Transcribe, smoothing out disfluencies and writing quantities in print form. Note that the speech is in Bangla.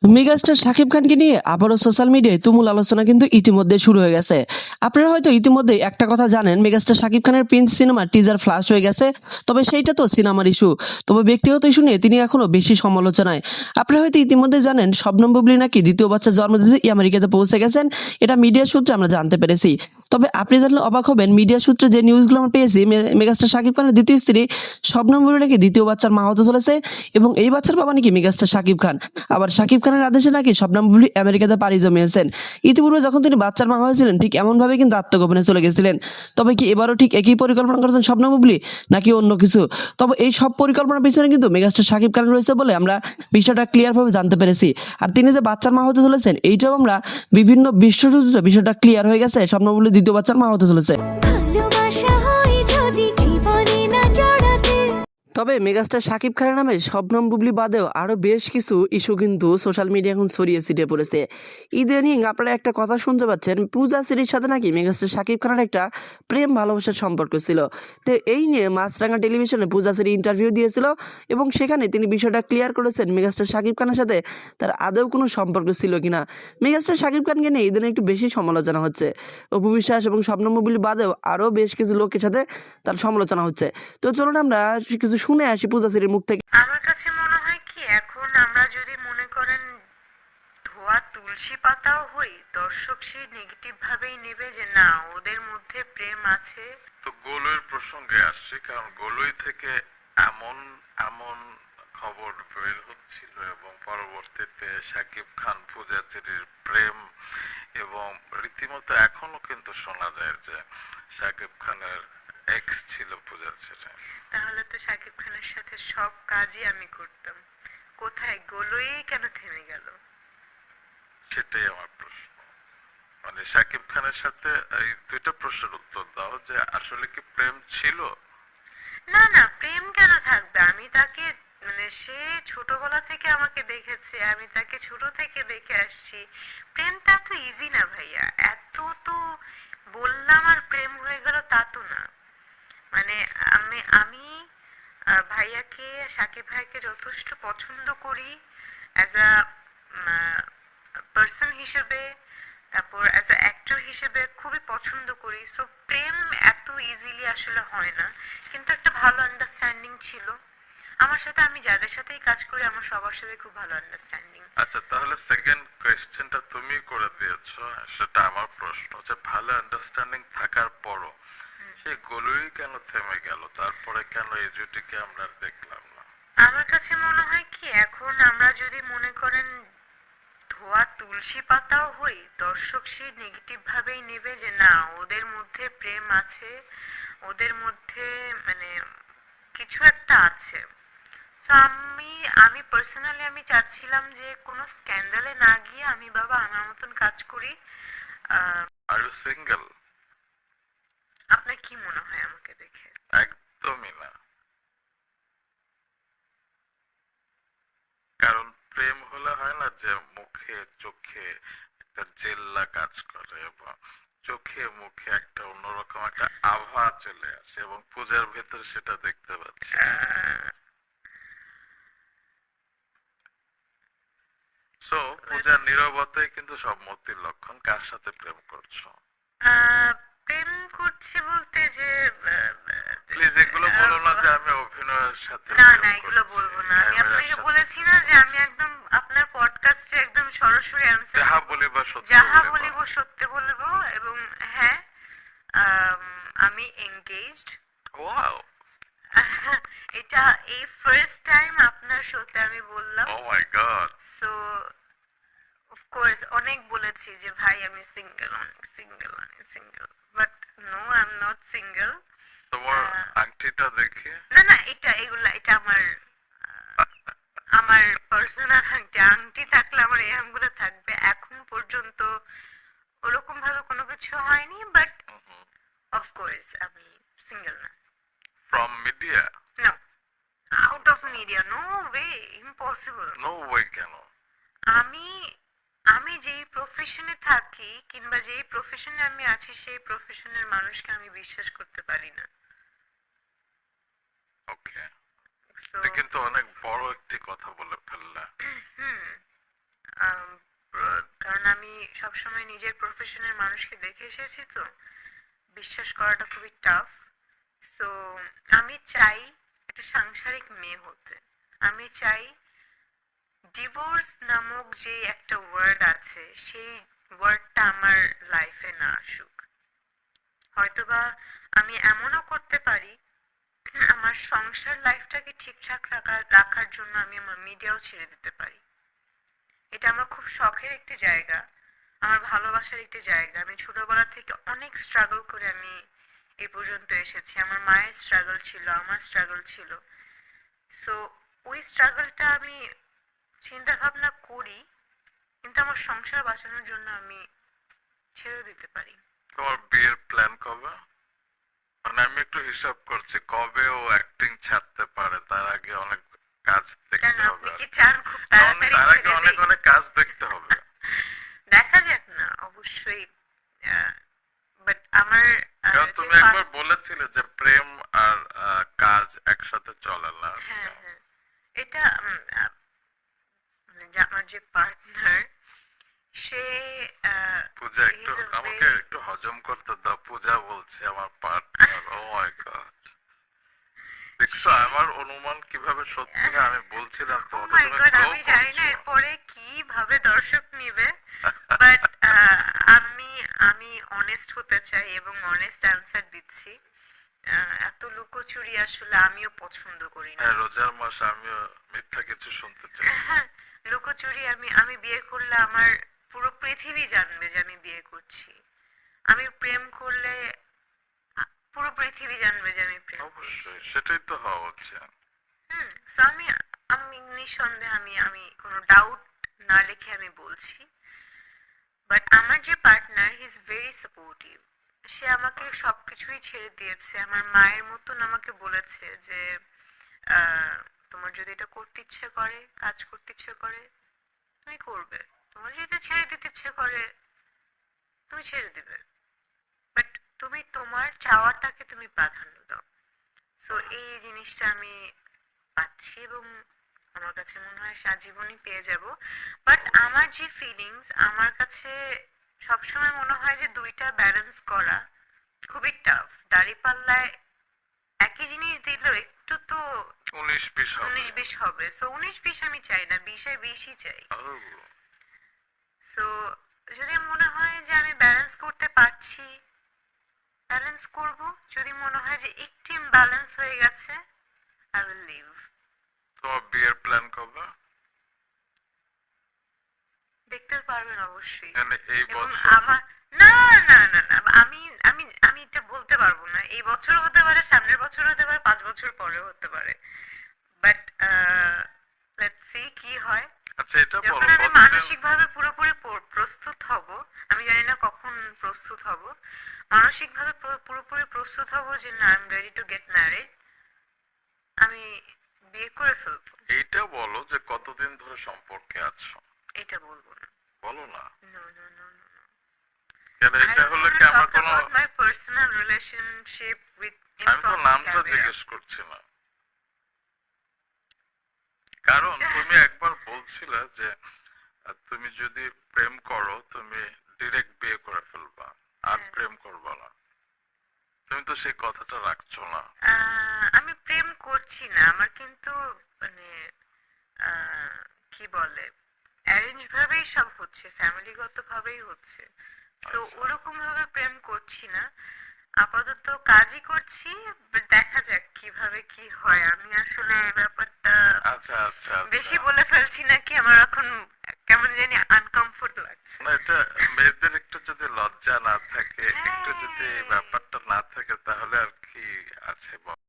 মেগাস্টার শাকিব খানকে নিয়ে আবারও সোশ্যাল মিডিয়ায় তুমুল আলোচনা কিন্তু ইতিমধ্যে শুরু হয়ে গেছে। আপনারা হয়তো ইতিমধ্যে একটা কথা জানেন, মেগাস্টার শাকিব খানের প্রিন্স সিনেমার টিজার ফ্লাশ হয়ে গেছে। তবে সেইটা তো সিনেমার ইস্যু, তবে ব্যক্তিগত ইস্যু নিয়ে তিনি এখনো বেশি সমালোচনায়। আপনারা হয়তো ইতিমধ্যে জানেন শবনম বুবলী নাকি দ্বিতীয় বাচ্চা জন্ম দিতে আমেরিকাতে পৌঁছে গেছেন, এটা মিডিয়া সূত্রে আমরা জানতে পেরেছি। তবে আপনি জানলে অবাক হবেন, মিডিয়া সূত্রে যে নিউজগুলো আমরা পেয়েছি, মেগাস্টার শাকিব খানের দ্বিতীয় স্ত্রী শবনম বুবলী নাকি দ্বিতীয় বাচ্চার মা হতে চলেছে এবং এই বাচ্চার বাবা নাকি মেগাস্টার শাকিব খান। আবার শাকিব খানের আদেশে নাকি শবনম বুবলী আমেরিকাতে পাড়ি জমিয়েছেন। ইতিপূর্বে যখন তিনি বাচ্চার মা হয়েছিলেন ঠিক এমনভাবে কিন্তু আত্মগোপনে চলে গেছিলেন। তবে কি এবারও ঠিক একই পরিকল্পনা করেছেন শবনম বুবলী নাকি অন্য কিছু? তবে এই সব পরিকল্পনার পিছনে কিন্তু মেগাস্টার শাকিব খান রয়েছে বলে আমরা বিষয়টা ক্লিয়ারভাবে জানতে পেরেছি। আর তিনি যে বাচ্চার মা হতে চলেছেন এইটাও আমরা বিভিন্ন বিশ্বসূত্রে বিষয়টা ক্লিয়ার হয়ে গেছে, শবনম বুবলী দ্বিতীয় বাচ্চার মা হতে চলেছে। তবে মেগাস্টার শাকিব খানের নামে শবনম বুবলী বাদেও আরও বেশ কিছু ইস্যু কিন্তু সোশ্যাল মিডিয়া এখন ছড়িয়ে ছিটিয়ে পড়েছে। ইদানিং আপনারা একটা কথা শুনতে পাচ্ছেন, পূজা শ্রীর সাথে নাকি মেগাস্টার শাকিব খানের একটা প্রেম ভালোবাসার সম্পর্ক ছিল। তো এই নিয়ে মাছরাঙা টেলিভিশনে পূজা শ্রী ইন্টারভিউ দিয়েছিল এবং সেখানে তিনি বিষয়টা ক্লিয়ার করেছেন মেগাস্টার শাকিব খানের সাথে তার আদৌ কোনো সম্পর্ক ছিল কিনা। মেগাস্টার শাকিব খানকে নিয়ে ইদানিং একটু বেশি সমালোচনা হচ্ছে। অপু বিশ্বাস এবং শবনম বুবলী বাদেও আরও বেশ কিছু লোকের সাথে তার সমালোচনা হচ্ছে। তো চলুন আমরা কিছু শুনে আসি পূজাশ্রীর মুখ থেকে। আমার কাছে মনে হয় কি, এখন আমরা যদি মনে করেন ধোয়া তুলসী পাতাও হই, দর্শক সেই নেগেটিভ ভাবেই নেবে যে না ওদের মধ্যে প্রেম আছে। তো গোলুর প্রসঙ্গে আসছে, কারণ গোলুই থেকে এমন এমন খবর বের হচ্ছিল এবং পরবর্তীতে শাকিব খান পূজাচেরির প্রেম, এবং রীতিমতো এখনো কিন্তু শোনা যায় যে শাকিব খানের এক্স ছিল পূজাচেরি। তাহলে তো শাকিব খানের সাথে সব কাজই আমি করতাম, কোথায় গোলুই কেন থেমে গেল? সেটাই আমার প্রশ্ন। মানে শাকিব খানের সাথে এই দুইটা প্রশ্নের উত্তর দাও, যে আসলে কি প্রেম ছিল? না না, প্রেম কেন থাকবে? আমি তাকে মানে সে ছোটবেলা থেকে আমাকে দেখেছে, আমি তাকে ছোট থেকে দেখে আসছি। প্রেমটা এত ইজি না ভাইয়া, এত তো বললাম আর প্রেম হয়ে গেল তা তো না। মানে আমি আমি ভাইয়াকে, সাকিব ভাইকে যথেষ্ট পছন্দ করি অ্যাজ আ পার্সন হিসেবে, তারপর অ্যাজ আ অ্যাক্টর হিসেবে খুবই পছন্দ করি। সো প্রেম এত ইজিলি আসলে হয় না, কিন্তু একটা ভালো আন্ডারস্ট্যান্ডিং ছিল আমার সাথে। আমি যাদের সাথেই কাজ করি আমার সবার সাথে খুব ভালো আন্ডারস্ট্যান্ডিং। আচ্ছা, তাহলে সেকেন্ড কোয়েশ্চেনটা তুমি করে দিয়েছো, সেটা আমার প্রশ্ন যে ভালো আন্ডারস্ট্যান্ডিং থাকার পরও সেই গোলুই কেন থেমে গেল? তারপরে কেন এই জুটিকে আমরা দেখলাম না? আমার কাছে মনে হয় কি, এখন আমরা যদি মনে করেন ধোয়া তুলসী পাতাও হই, দর্শক সেই নেগেটিভ ভাবেই নেবে যে না ওদের মধ্যে প্রেম আছে, ওদের মধ্যে মানে কিছু একটা আছে। তো আমি পার্সোনালি আমি চাচ্ছিলাম যে কোনো স্ক্যান্ডালে না গিয়ে আমি বাবা আমার মতন কাজ করি। Are you single? আপনার কি মনে হয় আমাকে দেখে? একদমই না। কারণ প্রেম হলে হয় না যে মুখে চোখে একটা জেল্লা কাজ করে এবং চোখে মুখে একটা অন্যরকম একটা আভা চলে আসে, এবং পূজার ভেতরে সেটা দেখতে পাচ্ছি। সো পূজার নীরবতাই কিন্তু সম্মতির লক্ষণ। কার সাথে প্রেম করছো? প্রেম করছি বলতে যে প্লিজ এগুলো বলো না যে আমি অভিনয়ের সাথে না প্রেম না এগুলো করছি, বলবো না। আমি ক্যামেরার আপনাকে সাথে বলেছি প্রেম না যে আমি করছি। একদম আপনার পডকাস্টে একদম সরাসরি অ্যানসার যাহা বলিবা সত্য যাহা বলিবা। বলিব সত্যি বলবো। এবং হ্যাঁ, আম, আমি এনগেজড। ওয়াও, এটা এই ফার্স্ট টাইম আপনার শোতে আমি বললাম। Oh my God. So of course অনেক বলেছি যে ভাই আমি সিঙ্গেল, অনেক সিঙ্গেল, অনেক single, but no I am not single. তোমার আংটিটা দেখি। না না, এটা আমার পার্সোনাল আংটি। আংটি থাকলে আমার এই আমগুলো থাকবে। এখন পর্যন্ত ওরকম ভাবে কোনো কিছু হয়নি, বাট অফকোর্স আমি সিঙ্গেল না। From media? No, out of media, no way, impossible. No way কেন? আমি আমি যেই প্রফেশনে থাকি কিংবা যেই প্রফেশনে আমি আছি সেই প্রফেশনের মানুষকে আমি বিশ্বাস করতে পারি না। ওকে, সো কিন্তু অনেক বড় একটি কথা বলে ফেললা। হুম কারণ আমি সবসময় নিজের প্রফেশনের মানুষকে দেখে এসেছি, তো বিশ্বাস করাটা খুবই টাফ। সো আমি চাই একটা সাংসারিক মেয়ে হতে। আমি চাই ডিভোর্স নামক যে একটা ওয়ার্ড আছে সেই ওয়ার্ডটা আমার লাইফে না আসুক। হয়তোবা আমি এমনও করতে পারি, আমার সংসার লাইফটাকে ঠিকঠাক রাখার জন্য আমি আমার মিডিয়াও ছেড়ে দিতে পারি। এটা আমার খুব শখের একটি জায়গা, আমার ভালোবাসার একটি জায়গা। আমি ছোটবেলা থেকে অনেক স্ট্রাগল করে আমি এই পর্যন্ত এসেছি। আমার মায়ের স্ট্রাগল ছিল, আমার স্ট্রাগল ছিল। সো ওই স্ট্রাগলটা আমি চিন্তা ভাবনা করি, কিন্তু আমার সংসার বাঁচানোর জন্য আমি ছেড়ে দিতে পারি। তোমার বিয়ের প্ল্যান কবে? মানে আমি একটু হিসাব করছি কবে ও অ্যাক্টিং ছাড়তে পারে, তার আগে অনেক কাজ কেন দেখতে হবে। আপনি কি চান খুব তাড়াতাড়ি তার আগে ছেড়ে অনেক দিই? অনেক কাজ দেখতে হবে। দেখা যাক না, অবশ্যই। বাট আমার কারণ যে তুমি একবার বলেছিলে যে প্রেম আর কাজ একসাথে চলে না। হ্যাঁ হ্যাঁ, এটা মানে যে আমার যে পার্টনার, সে পূজা একটু he's a আমাকে very- একটু হজম করতে দাও। পূজা বলছে আমার পার্টনার। ও মাই গড, দেখছো আমার অনুমান কিভাবে সত্যি না? আমি বলছিলাম ও তোমাকে, মাই তুমি গড, গ্রো আমি জানি না করছো। এরপরে কিভাবে দর্শক নিবে, বাট আমি আমি অনেস্ট হতে চাই এবং অনেস্ট অ্যান্সার দিচ্ছি। এত লুকোচুরি আসলে আমিও পছন্দ করি না। হ্যাঁ, রোজার মাস, আমিও মিথ্যা কিছু শুনতে চাই না। হ্যাঁ, লুকোচুরি আমি আমি বিয়ে করলে আমার পুরো পৃথিবী জানবে যে আমি বিয়ে করছি। আমি প্রেম করলে পুরো পৃথিবী জানবে যে আমি প্রেম করছি। অবশ্যই সেটাই তো হওয়া উচিত। সো আমি আমি নিঃসন্দেহে আমি আমি কোনো ডাউট না রেখে আমি বলছি। বাট আমার যে partner, he is very supportive. সে আমাকে সবকিছুই ছেড়ে দিয়েছে, আমার মায়ের মতন আমাকে বলেছে যে তোমার যদি এটা করতে ইচ্ছে করে, কাজ করতে ইচ্ছে করে, তুমি করবে। তোমার যদি এটা ছেড়ে দিতে ইচ্ছে করে, তুমি ছেড়ে দিবে। বাট তুমি তোমার চাওয়াটাকে তুমি প্রাধান্য দাও। সো এই জিনিসটা আমি পাচ্ছি এবং আমার কাছে মনে হয় সারাজীবনই পেয়ে যাব। বাট আমার যে ফিলিংস, আমার কাছে সবসময় মনে হয় যে দুইটা ব্যালেন্স করা খুবই টাফ। দাঁড়িপাল্লায় একই জিনিস দিলেও একটু তো 19-20 হবে। 19-20 হবে। সো 19-20 আমি চাই না, 20-এ 20-ই চাই। ও, সো যদি মনে হয় যে আমি ব্যালেন্স করতে পারছি, ব্যালেন্স করব। যদি মনে হয় যে একটু ইমব্যালেন্স হয়ে গেছে, আই উইল লিভ। তোমার বিয়ের প্ল্যান কবে? দেখতে পারবেন অবশ্যই। মানে এই এবং বছর? আমার না না না না, আমি আমি আমি এটা বলতে পারবো না। এই বছর হতে পারে, সামনের বছর হতে পারে, 5 বছর পরেও হতে পারে। বাট লেটস সি কি হয়। আচ্ছা এটা বলো, যখন আমি কতদিন? মানসিকভাবে পুরোপুরি প্রস্তুত হব, আমি জানি না কখন প্রস্তুত হব, মানসিকভাবে পুরোপুরি প্রস্তুত হব যে না, I am ready to get married, আমি বিয়ে করে ফেলবো। এইটা বলো যে কতদিন ধরে সম্পর্কে আছো। এটা বলবো না। বলো না নো নো নো নো। কেন? I এটা don't হলে wanna কি আমার talk কোনো, about my personal relationship with in আমি তো front of নামটা camera. জিজ্ঞেস করছি না। কারণ তুমি একবার বলছিলে যে তুমি যদি প্রেম করো তুমি ডিরেক্ট বিয়ে করে ফেলবা, আর হ্যাঁ। প্রেম করবা না। তুমি তো সেই কথাটা রাখছো না। আমি প্রেম করছি না, আমার কিন্তু মানে কি বলে, অ্যারেঞ্জ ভাবেই সব হচ্ছে, ফ্যামিলিগত ভাবেই হচ্ছে। তো আচ্ছা। ওরকম ভাবে প্রেম করছি না, আপাতত কাজই করছি। but দেখা যাক কিভাবে কি হয়। আমি আসলে এই ব্যাপারটা আচ্ছা আচ্ছা বেশি আচ্ছা। বলে ফেলছি নাকি, আমার এখন কেমন জানি আনকমফোর্ট লাগছে। না, এটা মেয়েদের একটু যদি লজ্জা না থাকে, একটু যদি হ্যাঁ। ব্যাপারটা না থাকে, তাহলে আর কি আছে বল।